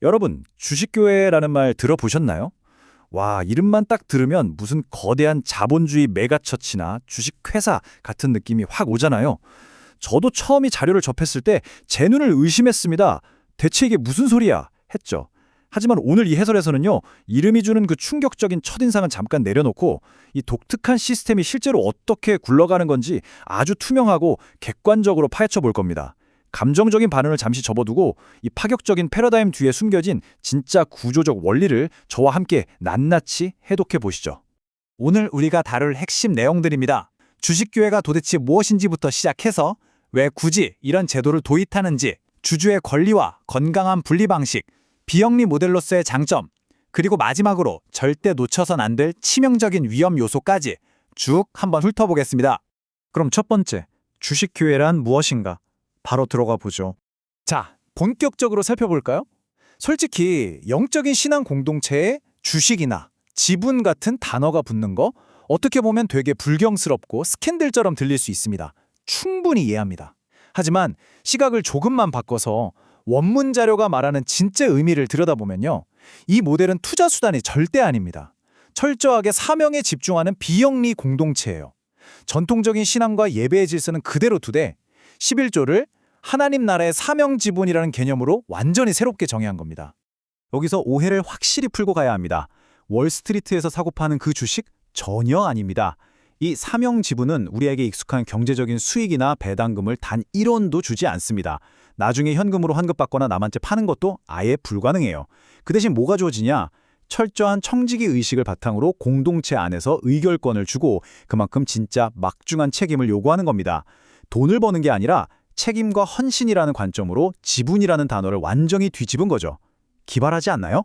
여러분, 주식교회라는 말 들어보셨나요? 와, 이름만 딱 들으면 무슨 거대한 자본주의 메가처치나 주식회사 같은 느낌이 확 오잖아요. 저도 처음 이 자료를 접했을 때 제 눈을 의심했습니다. 대체 이게 무슨 소리야? 했죠. 하지만 오늘 이 해설에서는요, 이름이 주는 그 충격적인 첫인상은 잠깐 내려놓고 이 독특한 시스템이 실제로 어떻게 굴러가는 건지 아주 투명하고 객관적으로 파헤쳐 볼 겁니다. 감정적인 반응을 잠시 접어두고 이 파격적인 패러다임 뒤에 숨겨진 진짜 구조적 원리를 저와 함께 낱낱이 해독해 보시죠. 오늘 우리가 다룰 핵심 내용들입니다. 주식교회가 도대체 무엇인지부터 시작해서 왜 굳이 이런 제도를 도입하는지, 주주의 권리와 건강한 분리 방식, 비영리 모델로서의 장점, 그리고 마지막으로 절대 놓쳐선 안 될 치명적인 위험 요소까지 쭉 한번 훑어보겠습니다. 그럼 첫 번째, 주식교회란 무엇인가? 바로 들어가 보죠. 자, 본격적으로 살펴볼까요? 솔직히 영적인 신앙 공동체에 주식이나 지분 같은 단어가 붙는 거 어떻게 보면 되게 불경스럽고 스캔들처럼 들릴 수 있습니다. 충분히 이해합니다. 하지만 시각을 조금만 바꿔서 원문 자료가 말하는 진짜 의미를 들여다보면요, 이 모델은 투자 수단이 절대 아닙니다. 철저하게 사명에 집중하는 비영리 공동체예요. 전통적인 신앙과 예배의 질서는 그대로 두되 11조를 하나님 나라의 사명 지분이라는 개념으로 완전히 새롭게 정의한 겁니다. 여기서 오해를 확실히 풀고 가야 합니다. 월스트리트에서 사고 파는 그 주식? 전혀 아닙니다. 이 사명 지분은 우리에게 익숙한 경제적인 수익이나 배당금을 단 1원도 주지 않습니다. 나중에 현금으로 환급받거나 남한테 파는 것도 아예 불가능해요. 그 대신 뭐가 주어지냐? 철저한 청지기 의식을 바탕으로 공동체 안에서 의결권을 주고 그만큼 진짜 막중한 책임을 요구하는 겁니다. 돈을 버는 게 아니라 책임과 헌신이라는 관점으로 지분이라는 단어를 완전히 뒤집은 거죠. 기발하지 않나요?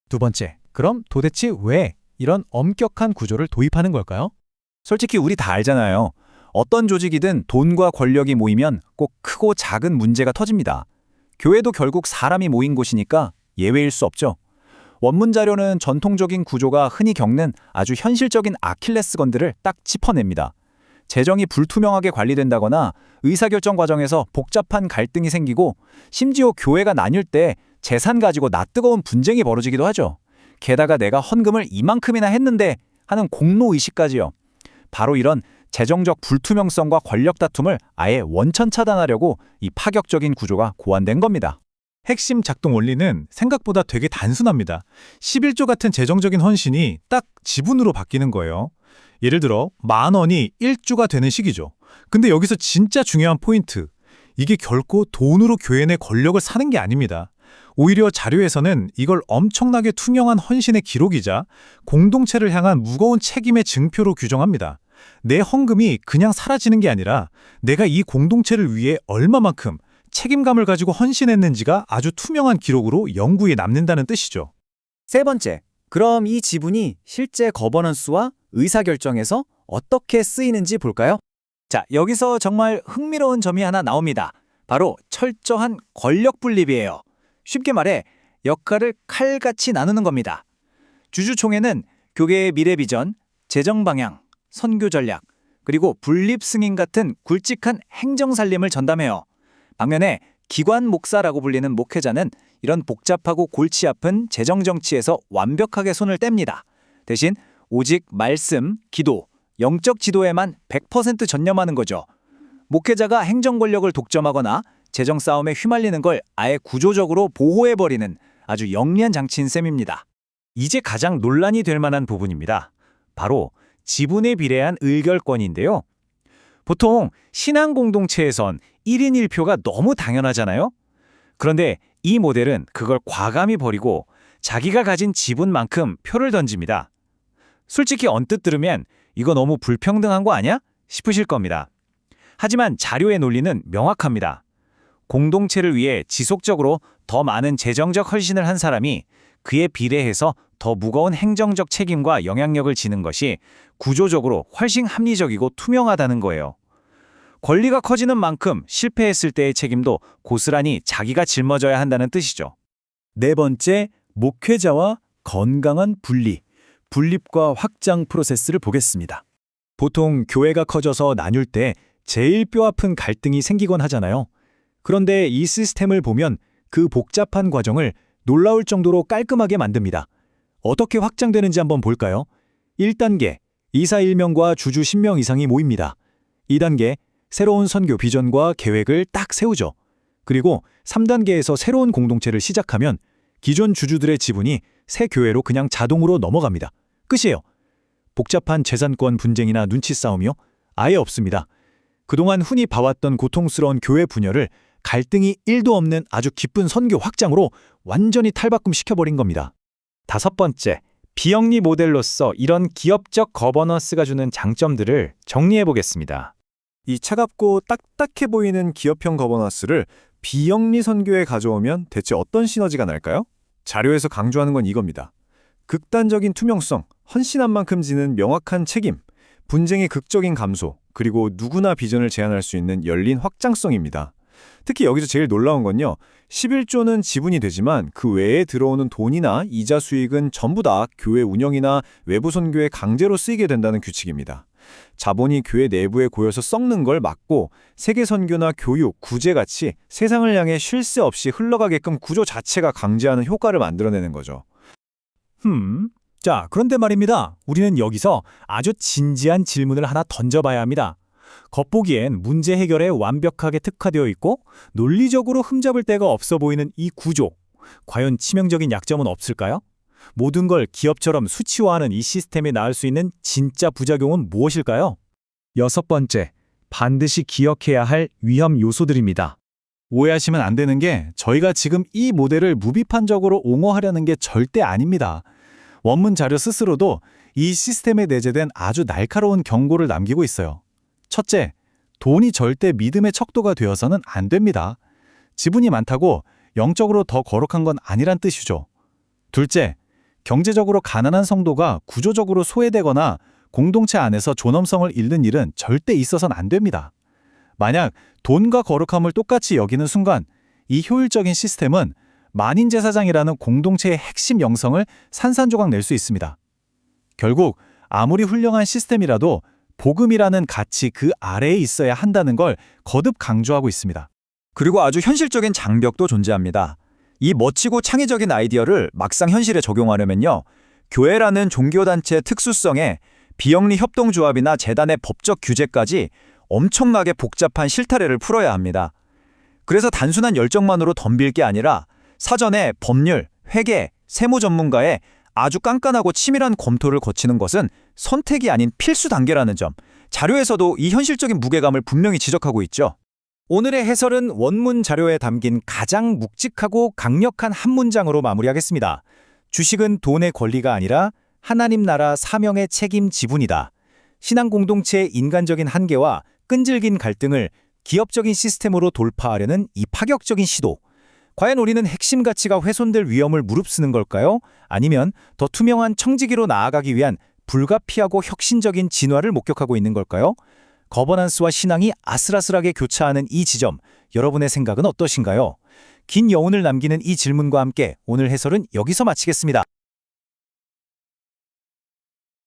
두 번째, 그럼 도대체 왜 이런 엄격한 구조를 도입하는 걸까요? 솔직히 우리 다 알잖아요. 어떤 조직이든 돈과 권력이 모이면 꼭 크고 작은 문제가 터집니다. 교회도 결국 사람이 모인 곳이니까 예외일 수 없죠. 원문 자료는 전통적인 구조가 흔히 겪는 아주 현실적인 아킬레스건들을 딱 짚어냅니다. 재정이 불투명하게 관리된다거나 의사결정 과정에서 복잡한 갈등이 생기고 심지어 교회가 나뉠 때 재산 가지고 낯뜨거운 분쟁이 벌어지기도 하죠. 게다가 내가 헌금을 이만큼이나 했는데 하는 공로의식까지요. 바로 이런 재정적 불투명성과 권력 다툼을 아예 원천 차단하려고 이 파격적인 구조가 고안된 겁니다. 핵심 작동 원리는 생각보다 되게 단순합니다. 11조 같은 재정적인 헌신이 딱 지분으로 바뀌는 거예요. 예를 들어 10,000원이 1주가 되는 시기죠. 근데 여기서 진짜 중요한 포인트. 이게 결코 돈으로 교회 내 권력을 사는 게 아닙니다. 오히려 자료에서는 이걸 엄청나게 투명한 헌신의 기록이자 공동체를 향한 무거운 책임의 증표로 규정합니다. 내 헌금이 그냥 사라지는 게 아니라 내가 이 공동체를 위해 얼마만큼 책임감을 가지고 헌신했는지가 아주 투명한 기록으로 영구히 남는다는 뜻이죠. 세 번째, 그럼 이 지분이 실제 거버넌스와 의사결정에서 어떻게 쓰이는지 볼까요? 자, 여기서 정말 흥미로운 점이 하나 나옵니다. 바로 철저한 권력 분립이에요. 쉽게 말해 역할을 칼같이 나누는 겁니다. 주주총회는 교계의 미래 비전, 재정 방향, 선교 전략, 그리고 분립 승인 같은 굵직한 행정 살림을 전담해요. 반면에 기관 목사라고 불리는 목회자는 이런 복잡하고 골치 아픈 재정 정치에서 완벽하게 손을 뗍니다. 대신 오직 말씀, 기도, 영적 지도에만 100% 전념하는 거죠. 목회자가 행정 권력을 독점하거나 재정 싸움에 휘말리는 걸 아예 구조적으로 보호해버리는 아주 영리한 장치인 셈입니다. 이제 가장 논란이 될 만한 부분입니다. 바로 지분에 비례한 의결권인데요. 보통 신앙 공동체에선 1인 1표가 너무 당연하잖아요. 그런데 이 모델은 그걸 과감히 버리고 자기가 가진 지분만큼 표를 던집니다. 솔직히 언뜻 들으면 이거 너무 불평등한 거 아니야? 싶으실 겁니다. 하지만 자료의 논리는 명확합니다. 공동체를 위해 지속적으로 더 많은 재정적 헌신을 한 사람이 그에 비례해서 더 무거운 행정적 책임과 영향력을 지는 것이 구조적으로 훨씬 합리적이고 투명하다는 거예요. 권리가 커지는 만큼 실패했을 때의 책임도 고스란히 자기가 짊어져야 한다는 뜻이죠. 네 번째, 목회자와 건강한 분리, 분립과 확장 프로세스를 보겠습니다. 보통 교회가 커져서 나뉠 때 제일 뼈아픈 갈등이 생기곤 하잖아요. 그런데 이 시스템을 보면 그 복잡한 과정을 놀라울 정도로 깔끔하게 만듭니다. 어떻게 확장되는지 한번 볼까요? 1단계, 이사 1명과 주주 10명 이상이 모입니다. 2단계, 새로운 선교 비전과 계획을 딱 세우죠. 그리고 3단계에서 새로운 공동체를 시작하면 기존 주주들의 지분이 새 교회로 그냥 자동으로 넘어갑니다. 끝이에요. 복잡한 재산권 분쟁이나 눈치 싸움이요? 아예 없습니다. 그동안 흔히 봐왔던 고통스러운 교회 분열을 갈등이 1도 없는 아주 기쁜 선교 확장으로 완전히 탈바꿈시켜버린 겁니다. 5번째, 비영리 모델로서 이런 기업적 거버넌스가 주는 장점들을 정리해 보겠습니다. 이 차갑고 딱딱해 보이는 기업형 거버넌스를 비영리 선교에 가져오면 대체 어떤 시너지가 날까요? 자료에서 강조하는 건 이겁니다. 극단적인 투명성, 헌신한 만큼 지는 명확한 책임, 분쟁의 극적인 감소, 그리고 누구나 비전을 제안할 수 있는 열린 확장성입니다. 특히 여기서 제일 놀라운 건요. 11조는 지분이 되지만 그 외에 들어오는 돈이나 이자 수익은 전부 다 교회 운영이나 외부 선교에 강제로 쓰이게 된다는 규칙입니다. 자본이 교회 내부에 고여서 썩는 걸 막고 세계 선교나 교육, 구제같이 세상을 향해 쉴 새 없이 흘러가게끔 구조 자체가 강제하는 효과를 만들어내는 거죠. 자, 그런데 말입니다. 우리는 여기서 아주 진지한 질문을 하나 던져봐야 합니다. 겉보기엔 문제 해결에 완벽하게 특화되어 있고 논리적으로 흠잡을 데가 없어 보이는 이 구조. 과연 치명적인 약점은 없을까요? 모든 걸 기업처럼 수치화하는 이 시스템에 낳을 수 있는 진짜 부작용은 무엇일까요? 6번째, 반드시 기억해야 할 위험 요소들입니다. 오해하시면 안 되는 게 저희가 지금 이 모델을 무비판적으로 옹호하려는 게 절대 아닙니다. 원문 자료 스스로도 이 시스템에 내재된 아주 날카로운 경고를 남기고 있어요. 첫째, 돈이 절대 믿음의 척도가 되어서는 안 됩니다. 지분이 많다고 영적으로 더 거룩한 건 아니란 뜻이죠. 둘째, 경제적으로 가난한 성도가 구조적으로 소외되거나 공동체 안에서 존엄성을 잃는 일은 절대 있어서는 안 됩니다. 만약 돈과 거룩함을 똑같이 여기는 순간 이 효율적인 시스템은 만인제사장이라는 공동체의 핵심 영성을 산산조각 낼 수 있습니다. 결국 아무리 훌륭한 시스템이라도 복음이라는 가치 그 아래에 있어야 한다는 걸 거듭 강조하고 있습니다. 그리고 아주 현실적인 장벽도 존재합니다. 이 멋지고 창의적인 아이디어를 막상 현실에 적용하려면요. 교회라는 종교단체의 특수성에 비영리 협동조합이나 재단의 법적 규제까지 엄청나게 복잡한 실타래를 풀어야 합니다. 그래서 단순한 열정만으로 덤빌 게 아니라 사전에 법률, 회계, 세무 전문가의 아주 깐깐하고 치밀한 검토를 거치는 것은 선택이 아닌 필수 단계라는 점, 자료에서도 이 현실적인 무게감을 분명히 지적하고 있죠. 오늘의 해설은 원문 자료에 담긴 가장 묵직하고 강력한 한 문장으로 마무리하겠습니다. 주식은 돈의 권리가 아니라 하나님 나라 사명의 책임 지분이다. 신앙 공동체의 인간적인 한계와 끈질긴 갈등을 기업적인 시스템으로 돌파하려는 이 파격적인 시도. 과연 우리는 핵심 가치가 훼손될 위험을 무릅쓰는 걸까요? 아니면 더 투명한 청지기로 나아가기 위한 불가피하고 혁신적인 진화를 목격하고 있는 걸까요? 거버넌스와 신앙이 아슬아슬하게 교차하는 이 지점, 여러분의 생각은 어떠신가요? 긴 여운을 남기는 이 질문과 함께 오늘 해설은 여기서 마치겠습니다.